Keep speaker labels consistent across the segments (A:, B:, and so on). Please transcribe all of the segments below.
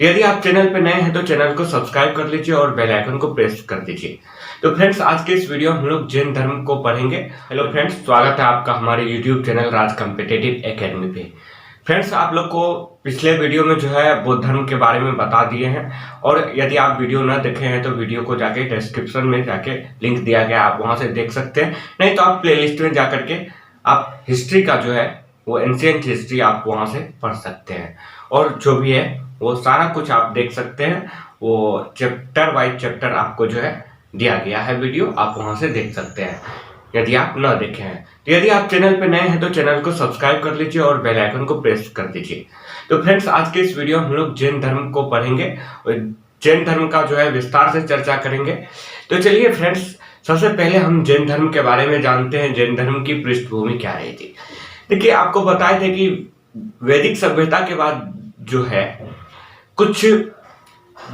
A: तो यदि आप चैनल पर नए हैं तो चैनल को सब्सक्राइब कर लीजिए और बेल आइकन को प्रेस कर दीजिए। तो फ्रेंड्स, आज के इस वीडियो में हम लोग जैन धर्म को पढ़ेंगे। हेलो फ्रेंड्स, स्वागत है आपका हमारे यूट्यूब चैनल राज कॉम्पिटिटिव एकेडमी पे। फ्रेंड्स, आप लोग को पिछले वीडियो में जो है बौद्ध धर्म के बारे में बता दिए हैं, और यदि आप वीडियो ना देखे हैं तो वीडियो को जाके डिस्क्रिप्शन में जाके लिंक दिया गया, आप वहां से देख सकते हैं। नहीं तो आप प्लेलिस्ट में जाकर के आप हिस्ट्री का जो है वो एंशिएंट हिस्ट्री आप वहां से पढ़ सकते हैं, और जो भी है वो सारा कुछ आप देख सकते हैं। वो चैप्टर वाइज चैप्टर आपको जो है दिया गया है वीडियो, आप वहां से देख सकते हैं यदि आप न देखे हैं। तो यदि आप चैनल पे नए हैं तो चैनल को सब्सक्राइब कर लीजिए और बेल आइकन को प्रेस कर दीजिए। तो फ्रेंड्स, आज के इस वीडियो में हम लोग जैन धर्म को पढ़ेंगे और जैन धर्म का जो है विस्तार से चर्चा करेंगे। तो चलिए फ्रेंड्स, सबसे पहले हम जैन धर्म के बारे में जानते हैं। जैन धर्म की पृष्ठभूमि क्या रही थी। देखिए, आपको बताए थे कि वैदिक सभ्यता के बाद जो है कुछ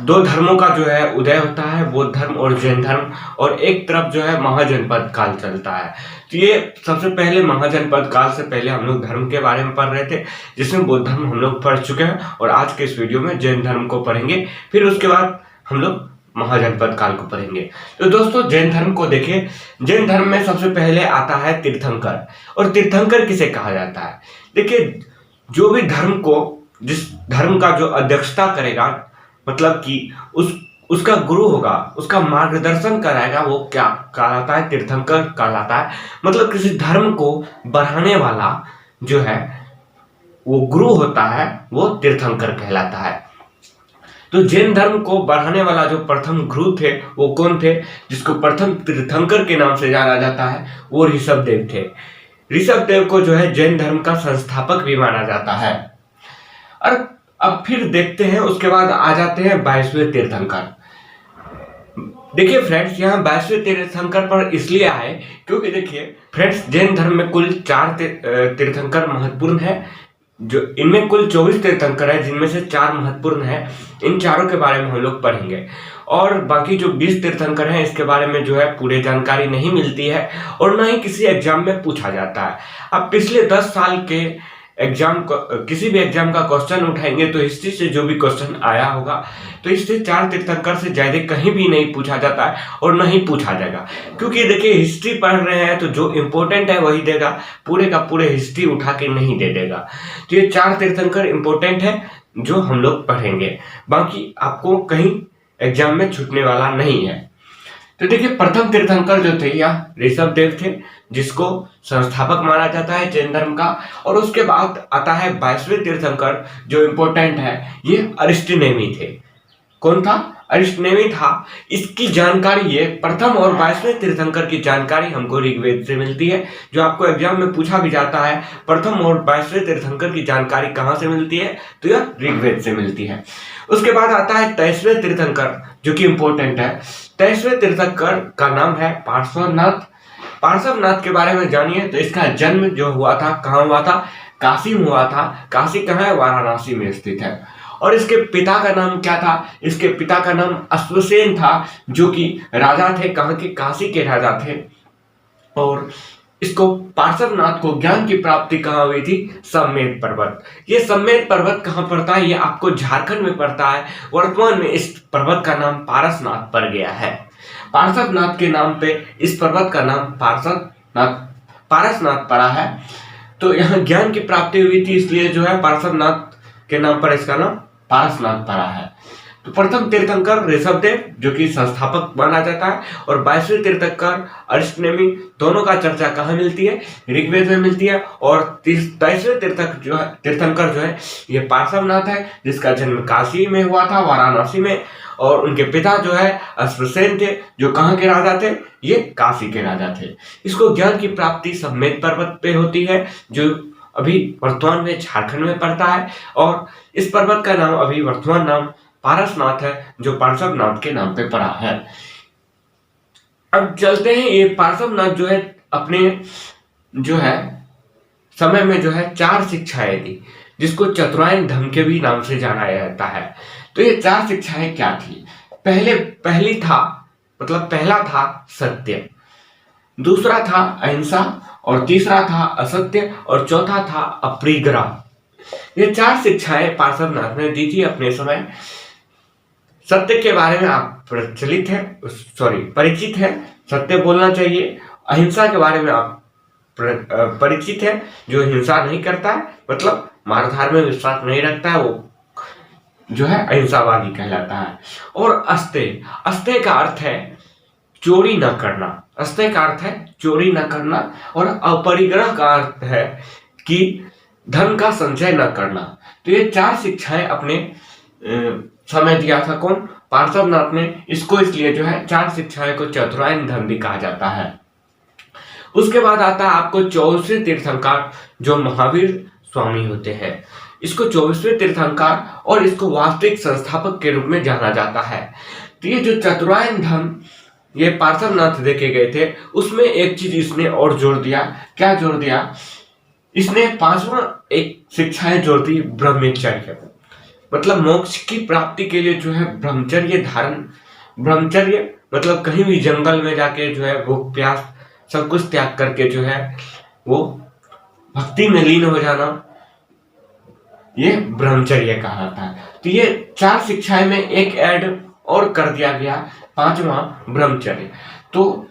A: दो धर्मों का जो है उदय होता है, बौद्ध धर्म और जैन धर्म, और एक तरफ जो है महाजनपद काल चलता है। तो ये सबसे पहले महाजनपद काल से पहले हम लोग धर्म के बारे में पढ़ रहे थे, जिसमें बौद्ध धर्म हम लोग पढ़ चुके हैं, और आज के इस वीडियो में जैन धर्म को पढ़ेंगे। फिर उसके बाद हम लोग महाजनपद काल को पढ़ेंगे। तो दोस्तों, जैन धर्म को देखिए, जैन धर्म में सबसे पहले आता है तीर्थंकर। और तीर्थंकर किसे कहा जाता है? देखिए, जो भी धर्म को, जिस धर्म का जो अध्यक्षता करेगा, मतलब कि उसका गुरु होगा, उसका मार्गदर्शन कराएगा, वो क्या कहलाता है? तीर्थंकर कहलाता है। मतलब किसी धर्म को बढ़ाने वाला जो है वो गुरु होता है, वो तीर्थंकर कहलाता है। तो जैन धर्म को बढ़ाने वाला जो प्रथम गुरु थे वो कौन थे? जिसको प्रथम तीर्थंकर के नाम से जाना जाता है, वो ऋषभ देव थे। ऋषभ देव को जो है जैन धर्म का संस्थापक भी माना जाता है। और अब फिर देखते हैं, उसके बाद आ जाते हैं 22वें तीर्थंकर। देखिए फ्रेंड्स, यहाँ 22वें तीर्थंकर पर इसलिए आए क्योंकि देखिए फ्रेंड्स, जैन धर्म में कुल 4 तीर्थंकर महत्वपूर्ण है। जो इनमें कुल 24 तीर्थंकर है, जिनमें से 4 महत्वपूर्ण है। इन चारों के बारे में हम लोग पढ़ेंगे, और बाकी जो 20 तीर्थंकर हैं इसके बारे में जो है पूरी जानकारी नहीं मिलती है, और ना ही किसी एग्जाम में पूछा जाता है। अब पिछले 10 साल के एग्जाम को, किसी भी एग्जाम का क्वेश्चन उठाएंगे तो हिस्ट्री से जो भी क्वेश्चन आया होगा, तो इससे 4 तीर्थंकर से ज्यादा कहीं भी नहीं पूछा जाता है, और नहीं पूछा जाएगा। क्योंकि देखिए, हिस्ट्री पढ़ रहे हैं तो जो इम्पोर्टेंट है वही देगा, पूरे का पूरे हिस्ट्री उठा के नहीं दे देगा। तो ये 4 तीर्थंकर इम्पोर्टेंट है जो हम लोग पढ़ेंगे, बाकी आपको कहीं एग्जाम में छूटने वाला नहीं है। तो देखिए, प्रथम तीर्थंकर जो थे यह ऋषभ देव थे, जिसको संस्थापक माना जाता है जैन धर्म का। और उसके बाद आता है 22वें तीर्थंकर, जो इम्पोर्टेंट है, ये अरिस्टनेमी थे। कौन था? अरिस्टनेमी था। इसकी जानकारी, ये प्रथम और 22वें तीर्थंकर की जानकारी हमको ऋग्वेद से मिलती है, जो आपको एग्जाम में पूछा भी जाता है। प्रथम और 22वें तीर्थंकर की जानकारी कहाँ से मिलती है? तो यह ऋग्वेद से मिलती है। उसके बाद आता है 23वें तीर्थंकर, जो कि इम्पोर्टेंट है। 23वें तीर्थंकर का नाम है पार्श्वनाथ। पार्श्वनाथ के बारे में जानिए। तो इसका जन्म जो हुआ था, कहाँ हुआ था? काशी में हुआ था। काशी कहाँ है? वाराणसी में स्थित है। और इसके पिता का नाम क्या था? इसके पिता का नाम अश्वसेन था, जो कि राजा थे, कहाँ के? काशी के राजा थे। और इसको, पार्श्वनाथ को ज्ञान की प्राप्ति कहाँ हुई थी? सम्मेद पर्वत। ये सम्मेद पर्वत कहाँ पड़ता है? ये आपको झारखंड में पड़ता है। वर्तमान में इस पर्वत का नाम पारसनाथ पड़ गया है। पार्श्वनाथ के नाम पे इस पर्वत का नाम पारसनाथ पड़ा है। तो यहाँ ज्ञान की प्राप्ति हुई थी, इसलिए जो है पार्श्वनाथ के नाम पर इसका नाम पारसनाथ पड़ा है। तो प्रथम तीर्थंकर ऋषभ देव, जो कि संस्थापक माना जाता है, और 22वें तीर्थंकर अरिस्टनेमी, दोनों का चर्चा कहाँ मिलती है? ऋग्वेद में मिलती है। और 23वें तीर्थंकर जो है ये पार्श्वनाथ है, जिसका जन्म काशी में हुआ था, वाराणसी में। और उनके पिता जो है अश्वसेन थे, जो कहाँ के राजा थे? ये काशी के राजा थे। इसको ज्ञान की प्राप्ति सम्मेद पर्वत पे होती है, जो अभी वर्तमान में झारखंड में पड़ता है। और इस पर्वत का नाम अभी वर्तमान नाम पारसनाथ है, जो पार्श्वनाथ के नाम पे पड़ा है। अब चलते हैं, ये पार्श्वनाथ जो है अपने जो है समय में जो है 4 शिक्षाएं दी, जिसको चतुरायन धर्म के भी नाम से जाना जाता है। तो ये 4 शिक्षाएं क्या थी? पहला था सत्य, दूसरा था अहिंसा, और तीसरा था असत्य, और चौथा था अपरिग्रह। ये 4 शिक्षाएं पार्श्वनाथ ने दी थी अपने समय। सत्य के बारे में आप परिचित है, सत्य बोलना चाहिए। अहिंसा के बारे में आप परिचित है, जो हिंसा नहीं करता है, मतलब मारधार में विश्वास नहीं रखता है, वो जो है अहिंसावादी कहलाता है। और अस्तेय का अर्थ है चोरी न करना। अस्तेय का अर्थ है चोरी न करना, और अपरिग्रह का अर्थ है कि धन का संचय न करना। तो ये 4 शिक्षाएं अपने समय दिया था कौन? पार्श्वनाथ ने। इसको इसलिए जो है 4 शिक्षाएं को चतुरायन धर्म भी कहा जाता है। उसके बाद आता है आपको 24वें तीर्थंकर, जो महावीर स्वामी होते हैं। इसको 24वें तीर्थंकर और इसको वास्तविक संस्थापक के रूप में जाना जाता है। तो ये जो चतुरायन धर्म ये पार्श्वनाथ देखे गए थे, उसमें एक चीज इसने और जोड़ दिया। क्या जोड़ दिया? इसने 5वां एक शिक्षाएं जोड़ दी, ब्रह्मचर्य। मतलब मोक्ष की प्राप्ति के लिए जो है ब्रह्मचर्य धारण। ब्रह्मचर्य मतलब कहीं भी जंगल में जाके जो है भूख प्यास सब कुछ त्याग करके जो है वो भक्ति में लीन हो जाना, ये ब्रह्मचर्य कहा जाता है। तो ये 4 शिक्षाएं में एक ऐड और कर दिया गया, 5वां ब्रह्मचर्य। तो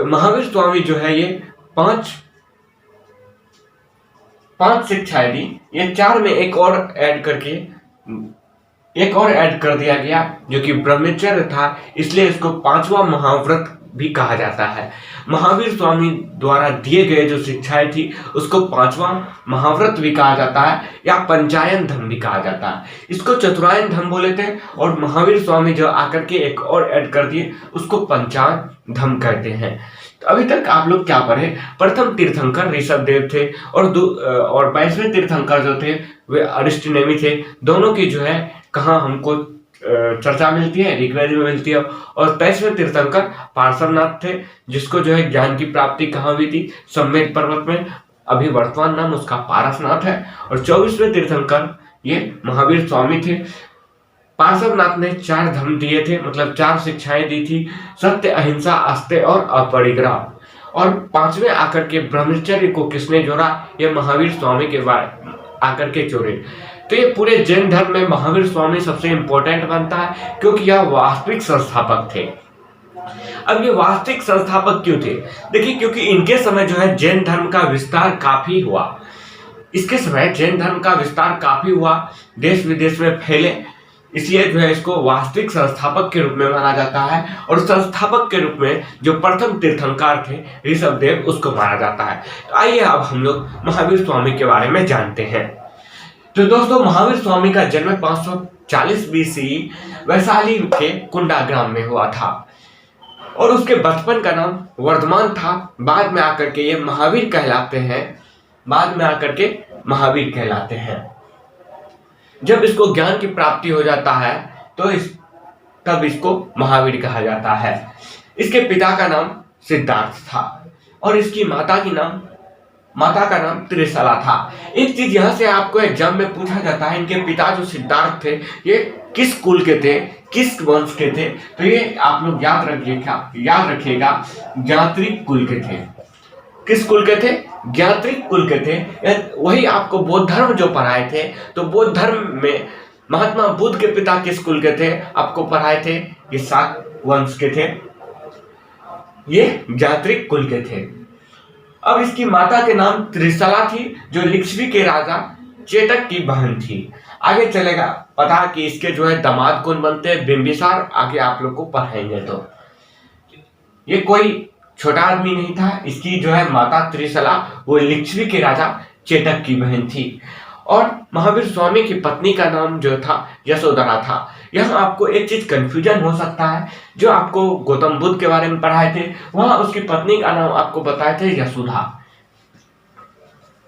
A: महावीर स्वामी जो है ये 5 शिक्षाएं दी, ये 4 में एक और ऐड कर दिया गया, जो कि ब्रह्मचर्य था, इसलिए इसको 5वां महाव्रत भी कहा जाता है। महावीर स्वामी द्वारा दिए गए जो शिक्षाएं थी उसको 5वां महाव्रत भी कहा जाता है, या पंचायन धर्म भी कहा जाता है। इसको चतुरायन धर्म बोले थे, और महावीर स्वामी जो आकर के एक और ऐड कर दिए, उसको पंचायन धर्म कहते हैं। तो अभी तक आप लोग क्या पढ़े? प्रथम तीर्थंकर ऋषभ देव थे, और 22वें तीर्थंकर जो थे वे अरिष्टनेमि थे। दोनों की जो है कहाँ हमको चर्चा मिलती है, ऋग्वेद में मिलती है। और 23वें तीर्थंकर पार्श्वनाथ थे, जिसको जो है ज्ञान की प्राप्ति कहाँ हुई थी? सम्मेद पर्वत में। अभी वर्तमान नाम उसका पारसनाथ है। और 24वें तीर्थंकर ये महावीर स्वामी थे। पार्श्वनाथ ने 4 धर्म दिए थे, मतलब 4 शिक्षाएं दी थी, सत्य, अहिंसा, अस्तेय और अपरिग्रह। और 5वें आकर के ब्रह्मचर्य को किसने जोड़ा? ये महावीर स्वामी के बाद आकर के जोड़े। तो ये पूरे जैन धर्म में महावीर स्वामी सबसे इंपॉर्टेंट बनता है, क्योंकि यह वास्तविक संस्थापक थे। अब ये वास्तविक संस्थापक क्यों थे? देखिए, क्योंकि इनके समय जो है जैन धर्म का विस्तार काफी हुआ। इसके समय जैन धर्म का विस्तार काफी हुआ, देश विदेश में फैले, इसलिए जो है इसको वास्तविक संस्थापक के रूप में माना जाता है। और संस्थापक के रूप में जो प्रथम तीर्थंकर थे ऋषभ देव, उसको माना जाता है। तो आइए अब हम लोग महावीर स्वामी के बारे में जानते हैं। तो दोस्तों, महावीर स्वामी का जन्म 540 बीसी वैशाली के कुंडा ग्राम में हुआ था, और उसके बचपन का नाम वर्धमान था। बाद में आकर के ये महावीर कहलाते हैं। जब इसको ज्ञान की प्राप्ति हो जाता है तो तब इसको महावीर कहा जाता है। इसके पिता का नाम सिद्धार्थ था, और इसकी माता का नाम त्रिशला था। एक चीज यहाँ से आपको एग्जाम में पूछा जाता है, इनके पिता जो सिद्धार्थ थे ये किस कुल के थे, किस वंश के थे? तो ये आप लोग याद रखिएगा, ज्ञात्रिक कुल के थे। किस कुल के थे? ज्ञात्रिक कुल के थे। वही आपको बौद्ध धर्म जो पढ़ाए थे, तो बौद्ध धर्म में महात्मा बुद्ध के पिता किस कुल के थे? आपको पढ़ाए थे, ये शाक्त वंश के थे, ये ज्ञात्रिक कुल के थे। अब इसकी माता के नाम त्रिशला थी, जो लिच्छवी के राजा चेतक की बहन थी। आगे चलेगा पता कि इसके जो है दामाद कौन बनते हैं? बिंबिसार। आगे आप लोग को पढ़ाएंगे। तो ये कोई छोटा आदमी नहीं था। इसकी जो है माता त्रिशला वो लिच्छवी के राजा चेतक की बहन थी। और महावीर स्वामी की पत्नी का नाम जो था यशोधरा था। यहाँ आपको एक चीज कंफ्यूजन हो सकता है, जो आपको गौतम बुद्ध के बारे में पढ़ाए थे, वहां उसकी पत्नी का नाम आपको बताए थे यशोधा।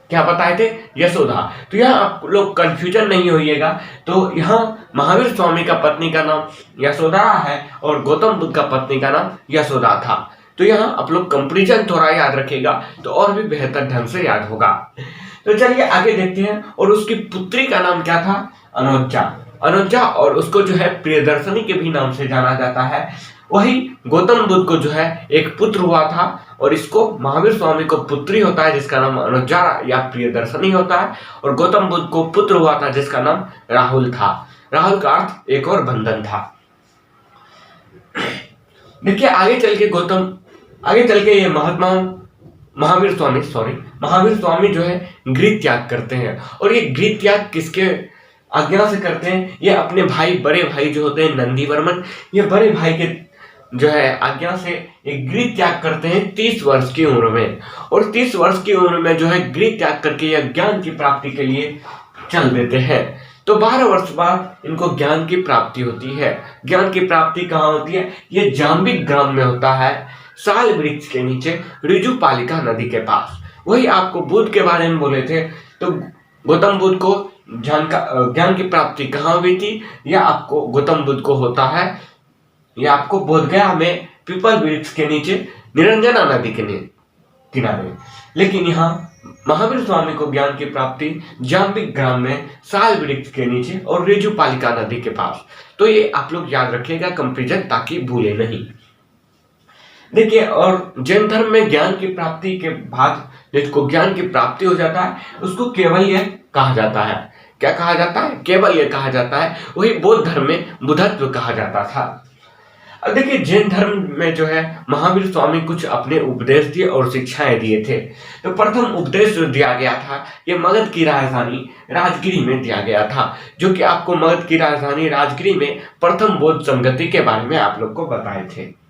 A: क्या बताए थे? यशोधा। तो यहाँ आप लोग कंफ्यूजन नहीं होइएगा। तो यहाँ महावीर स्वामी का पत्नी का नाम यशोधरा है, और गौतम बुद्ध का पत्नी का नाम यशोदा था। तो यहाँ आप लोग कंपेरिजन थोड़ा याद रखिएगा, तो और भी बेहतर ढंग से याद होगा। तो चलिए आगे देखते हैं। और उसकी पुत्री का नाम क्या था? अनुजा। और उसको जो है प्रियदर्शनी के भी नाम से जाना जाता है। वही गौतम बुद्ध को जो है एक पुत्र हुआ था, और इसको महावीर स्वामी को पुत्री होता है जिसका नाम अनुजा या प्रियदर्शनी होता है, और गौतम बुद्ध को पुत्र हुआ था जिसका नाम राहुल था। राहुल का अर्थ एक और बंधन था। देखिए आगे चल के ये महावीर स्वामी जो है गृह त्याग करते हैं, और ये गृह त्याग किसके आज्ञा से करते हैं? ये अपने बड़े भाई जो होते हैं नंदीवर्मन, ये बड़े भाई के जो है आज्ञा से एक गृह त्याग करते हैं 30 वर्ष की उम्र में, और 30 वर्ष की उम्र में जो है गृह त्याग करके यह ज्ञान की प्राप्ति के लिए चल देते हैं। तो 12 वर्ष बाद इनको ज्ञान की प्राप्ति होती है। ज्ञान की प्राप्ति कहाँ होती है? ये जाम्बिक ग्राम में होता है, साल वृक्ष के नीचे ऋजुपालिका नदी के पास। वही आपको बुद्ध के बारे में बोले थे, तो गौतम बुद्ध को ज्ञान की प्राप्ति कहाँ हुई थी? यह आपको गौतम बुद्ध को होता है, यह आपको बोधगया में पीपल वृक्ष के नीचे निरंजना नदी के किनारे। लेकिन यहाँ महावीर स्वामी को ज्ञान की प्राप्ति जाम्बिक ग्राम में साल वृक्ष के नीचे और ऋजुपालिका नदी के पास। तो ये आप लोग याद रखिएगा कंपैरिजन, ताकि भूले नहीं। देखिए, और जैन धर्म में ज्ञान की प्राप्ति के बाद जिसको ज्ञान की प्राप्ति हो जाता है उसको केवल्य कहा जाता है। क्या कहा जाता है? केवल्य कहा जाता है। वही बौद्ध धर्म में बुद्धत्व कहा जाता था। अब देखिए, जैन धर्म में जो है महावीर स्वामी कुछ अपने उपदेश दिए और शिक्षाएं दिए थे। तो प्रथम उपदेश जो दिया गया था ये मगध की राजधानी राजगिरी में दिया गया था, जो कि आपको मगध की राजधानी राजगिरी में प्रथम बौद्ध संगति के बारे में आप लोग को बताए थे।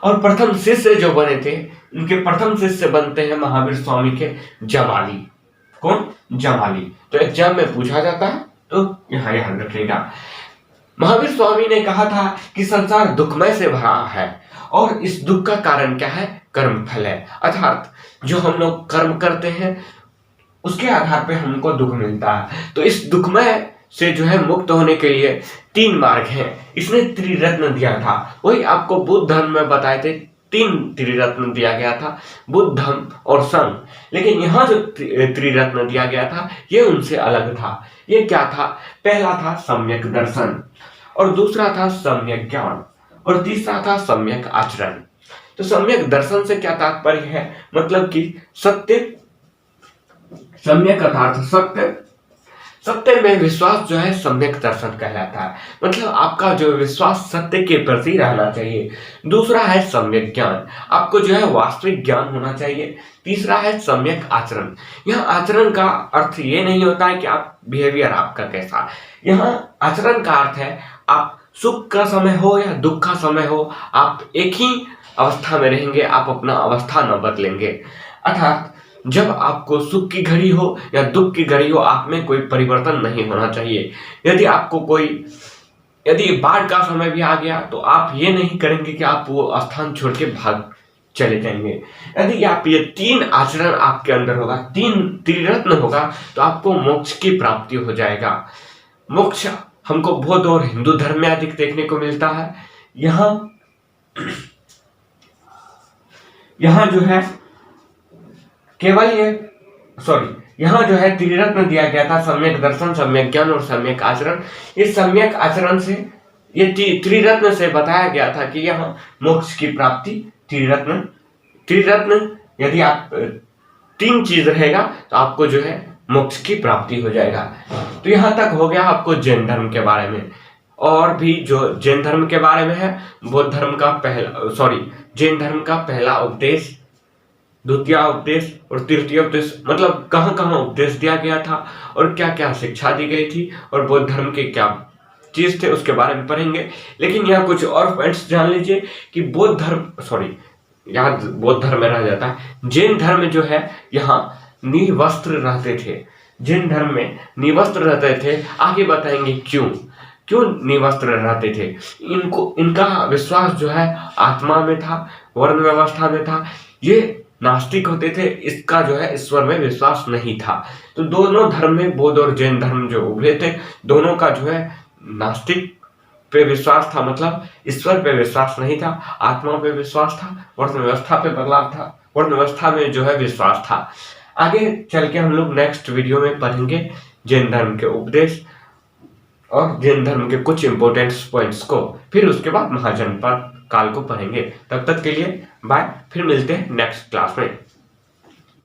A: और प्रथम शिष्य जो बने थे, उनके प्रथम शिष्य बनते हैं महावीर स्वामी के जमाली। कौन? जमाली। तो एग्जाम में पूछा जाता है, तो यहाँ याद रखिएगा। महावीर स्वामी ने कहा था कि संसार दुखमय से भरा है, और इस दुख का कारण क्या है? कर्म फल है। अर्थात जो हम लोग कर्म करते हैं उसके आधार पे हमको दुख मिलता है। तो इस दुखमय से जो है मुक्त होने के लिए 3 मार्ग हैं। इसने त्रिरत्न दिया था, वही आपको बुद्ध धर्म में बताए थे। 3 त्रिरत्न दिया गया था, बुद्ध धर्म और संघ। लेकिन यहाँ जो त्रिरत्न दिया गया था ये उनसे अलग था। ये क्या था? पहला था सम्यक दर्शन, और दूसरा था सम्यक ज्ञान, और तीसरा था सम्यक आचरण। तो सम्यक दर्शन से क्या तात्पर्य है? मतलब कि सत्य, सम्यक अर्थात सत्य में विश्वास जो है सम्यक दर्शन कहलाता है। मतलब आपका जो विश्वास सत्य के प्रति रहना चाहिए। दूसरा है सम्यक ज्ञान, आपको जो है वास्तविक ज्ञान होना चाहिए। तीसरा है सम्यक आचरण। यहाँ आचरण का अर्थ ये नहीं होता है कि आप बिहेवियर आपका कैसा। यहाँ आचरण का अर्थ है आप सुख का समय हो या दुख का समय हो, आप एक ही अवस्था में रहेंगे, आप अपना अवस्था न बदलेंगे। अर्थात जब आपको सुख की घड़ी हो या दुख की घड़ी हो, आप में कोई परिवर्तन नहीं होना चाहिए। यदि बाढ़ का समय भी आ गया तो आप ये नहीं करेंगे कि आप वो स्थान छोड़ के भाग चले जाएंगे। यदि आप ये 3 आचरण आपके अंदर होगा, 3 त्रिरत्न होगा, तो आपको मोक्ष की प्राप्ति हो जाएगा। मोक्ष हमको बौद्ध और हिंदू धर्म में अधिक देखने को मिलता है। यहाँ जो है यहाँ जो है त्रिरत्न दिया गया था, सम्यक दर्शन, सम्यक ज्ञान और सम्यक आचरण। इस सम्यक आचरण से, ये त्रिरत्न से बताया गया था कि यहाँ मोक्ष की प्राप्ति त्रिरत्न यदि आप 3 चीज रहेगा तो आपको जो है मोक्ष की प्राप्ति हो जाएगा। तो यहाँ तक हो गया आपको जैन धर्म के बारे में। और भी जो जैन धर्म के बारे में है, जैन धर्म का पहला उपदेश, द्वितीय उपदेश और तृतीय उपदेश, मतलब कहाँ कहाँ उपदेश दिया गया था और क्या क्या शिक्षा दी गई थी, और बौद्ध धर्म के क्या चीज थे उसके बारे में पढ़ेंगे। लेकिन यहाँ कुछ और पॉइंट्स जान लीजिए कि बौद्ध धर्म में रह जाता है। जैन धर्म जो है यहाँ निर्वस्त्र रहते थे। जैन धर्म में निर्वस्त्र रहते थे। आगे बताएंगे क्यों निर्वस्त्र रहते थे। इनका विश्वास जो है आत्मा में था, वर्ण व्यवस्था में था। ये नास्तिक होते थे, इसका जो है ईश्वर में विश्वास नहीं था। तो दोनों धर्म में, बौद्ध और जैन धर्म जो उभरे थे, दोनों का जो है नास्तिक पे विश्वास था, मतलब ईश्वर पे विश्वास नहीं था, आत्मा पे विश्वास था, वर्ण व्यवस्था पे बदलाव था, वर्ण व्यवस्था में जो है विश्वास था। आगे चल के हम लोग नेक्स्ट वीडियो में पढ़ेंगे जैन धर्म के उपदेश और जैन धर्म के कुछ इंपॉर्टेंट पॉइंट्स को, फिर उसके बाद महाजनपद काल को पढ़ेंगे। तब तक के लिए बाय, फिर मिलते हैं नेक्स्ट क्लास में।